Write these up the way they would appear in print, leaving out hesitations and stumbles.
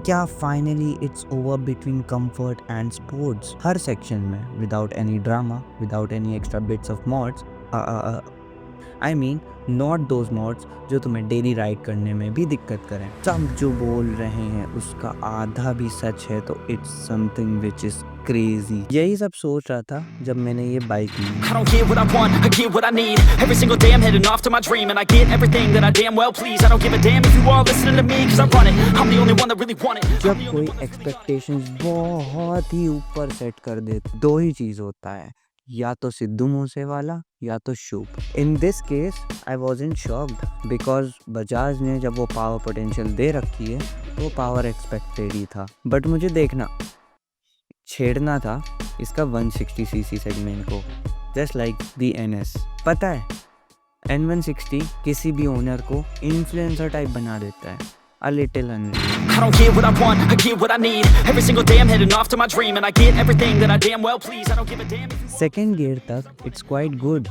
क्या finally it's over between comfort and sports हर section में, without any drama, without any extra bits of mods. I mean not those mods जो तुम्हें daily ride करने में भी दिक्कत करें। सब जो बोल रहे हैं उसका आधा भी सच है, तो it's something which is crazy. यही सब सोच रहा था जब मैंने ये बाइक ली। I don't get what I want, I get what I need. Every single day I'm heading off to my dream, and I get everything that I damn well please. I don't give a damn if you all listening to me, cause I run it. I'm the only one that really want it. जब कोई expectations बहुत ही ऊपर set कर दे, दो ही चीज होता है, या तो सिद्धू मूसेवाला या तो Shubh. In this case I wasn't shocked because Bajaj ने जब वो पावर पोटेंशियल दे रखी है तो वो पावर एक्सपेक्टेड ही था। बट मुझे देखना छेड़ना था इसका 160cc सेगमेंट को, जस्ट लाइक दी NS। पता है N160 किसी भी ओनर को इन्फ्लुएंसर टाइप बना देता है, a little I don't get what I want, I get what I need. Every single day I'm heading off to my dream, and I get everything that I damn well please. I don't give a damn if you second gear तक it's quite good,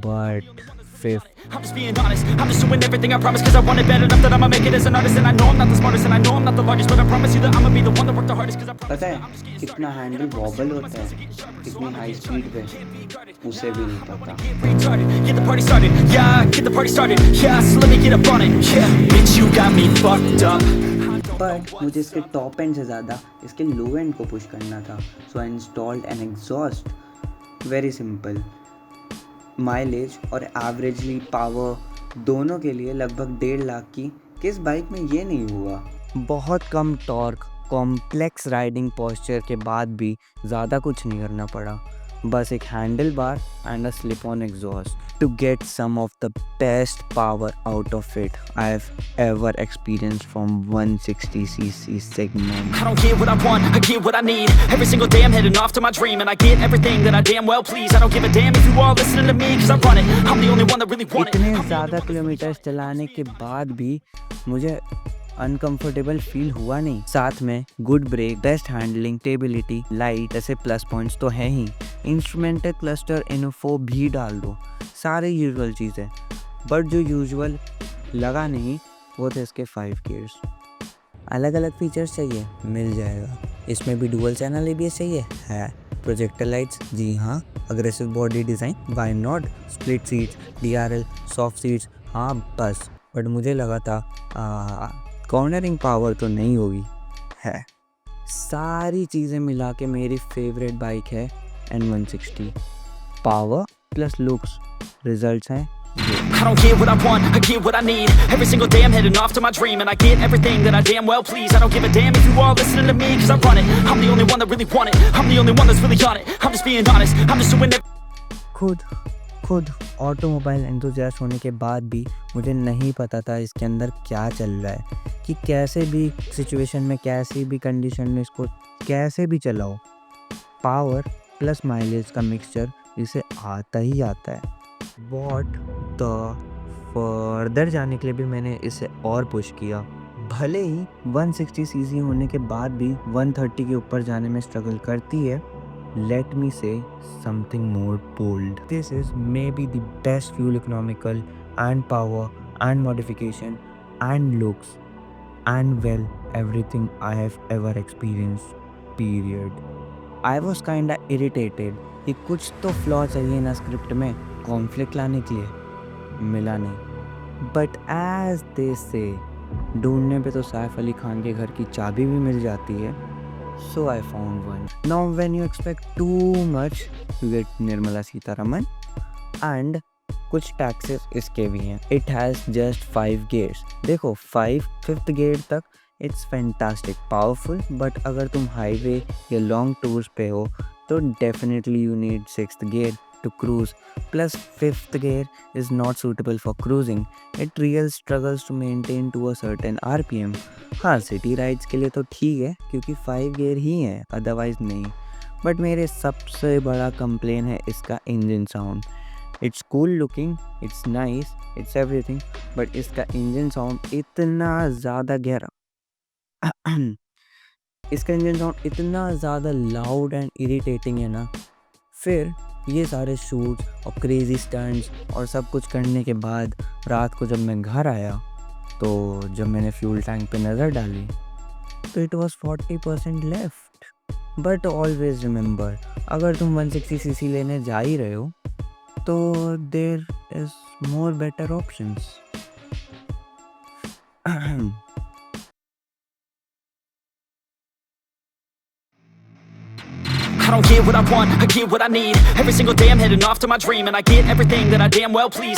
but fifth I'm just being honest, I'm just doing everything I promise, cause I want it bad enough that I'ma make it as an artist. And I know I'm not the smartest, and I know I'm not the largest, but I promise you that I'ma be the one that worked the hardest, cause I promise पता you that I'm just है getting कितना handle vowel होता है कितनी high speed पे, उसे भी नहीं पता। retarded. Get the party started, yeah, get the party started, yeah, so let me get up on it, yeah. Bitch, you got me fucked up. But मुझे इसके टॉप एंड से ज़्यादा इसके लो एंड को पुश करना था, so I installed an exhaust. Very simple, mileage और averagely power दोनों के लिए लगभग 1.5 लाख की किस बाइक में ये नहीं हुआ। बहुत कम टॉर्क, कॉम्प्लेक्स राइडिंग पोस्चर के बाद भी ज़्यादा कुछ नहीं करना पड़ा, बस एक handle bar and a slip on exhaust to get some of the best power out of it I have ever experienced from 160cc segment. I don't get what I want, I get what I need. Every single day I'm heading off to my dream, and I get everything that I damn well please. I don't give a damn if you all listening to me, cause I run it. I'm the only one that really want it. इतने ज़्यादा kilometre चलाने के बाद भी मुझे uncomfortable feel हुआ नहीं। साथ में good brake, best handling, stability, light, ऐसे प्लस पॉइंट्स तो हैं ही। इंस्ट्रूमेंटल क्लस्टर इन्फो भी डाल दो, सारे यूजुअल चीज़ें। बट जो यूजुअल लगा नहीं वो थे इसके 5 गियर्स। अलग अलग फीचर्स चाहिए, मिल जाएगा। इसमें भी डुअल चैनल ABS चाहिए, है। प्रोजेक्टर लाइट्स, जी हाँ। Aggressive body design, why not. Split seats, DRL, soft seats, हाँ बस। बट मुझे लगा था कॉर्नरिंग पावर तो नहीं होगी, है। सारी चीज़ें मिला के मेरी फेवरेट बाइक है N160। Power plus looks, results हैं ये। I don't get what I want, I get what I need. Every single day I'm heading off to my dream, and I get everything that I damn well please. I don't give a damn if you all listening to me, cause I run it. I'm the only one that really want it. I'm the only one that's really on it. I'm just being honest, I'm just doing it. खुद automobile enthusiast होने के बाद भी मुझे नहीं पता था इसके अंदर क्या चल रहा है, कि कैसे भी सिचुएशन में, कैसी भी कंडीशन में इसको कैसे भी चलाओ, पावर प्लस माइलेज का मिक्सचर इसे आता ही आता है। बट द फर्दर जाने के लिए भी मैंने इसे और पुश किया। भले ही 160cc होने के बाद भी 130 के ऊपर जाने में स्ट्रगल करती है, let me say something more bold. This is maybe the best fuel economical and power and modification and looks and well everything I have ever experienced, period. I was kinda irritated कि कुछ तो flaw चाहिए ना script में conflict लाने के लिए, मिला नहीं। बट as they say, ढूंढने पे तो सैफ अली खान के घर की चाबी भी मिल जाती है। So I found one. Now when you expect too much, you get Nirmala Sitharaman, and कुछ टैक्सेस इसके भी हैं। It has just 5 gears. देखो 5th gear तक it's fantastic, powerful, but अगर तुम हाईवे या लॉन्ग टूर्स पे हो तो definitely you need 6th gear to cruise. Plus 5th gear is not suitable for cruising. It real struggles to maintain to a certain RPM. हाँ, city rides के लिए तो ठीक है क्योंकि 5 गियर ही है, अदरवाइज नहीं। बट मेरे सबसे बड़ा कंप्लेन है इसका engine sound. It's cool looking, it's nice, it's everything, but इसका इंजन साउंड इतना ज़्यादा गहरा इसका इंजन साउंड इतना ज़्यादा लाउड एंड इरिटेटिंग है ना। फिर ये सारे शूट्स और क्रेजी स्टंट्स और सब कुछ करने के बाद रात को जब मैं घर आया तो जब मैंने फ्यूल टैंक पे नज़र डाली तो it was 40% left. But always remember, अगर तुम 160cc लेने जा ही रहे हो तो there is more better options. I don't get what I want, I get what I need. Every single day I'm heading off to my dream, and I get everything that I damn well please.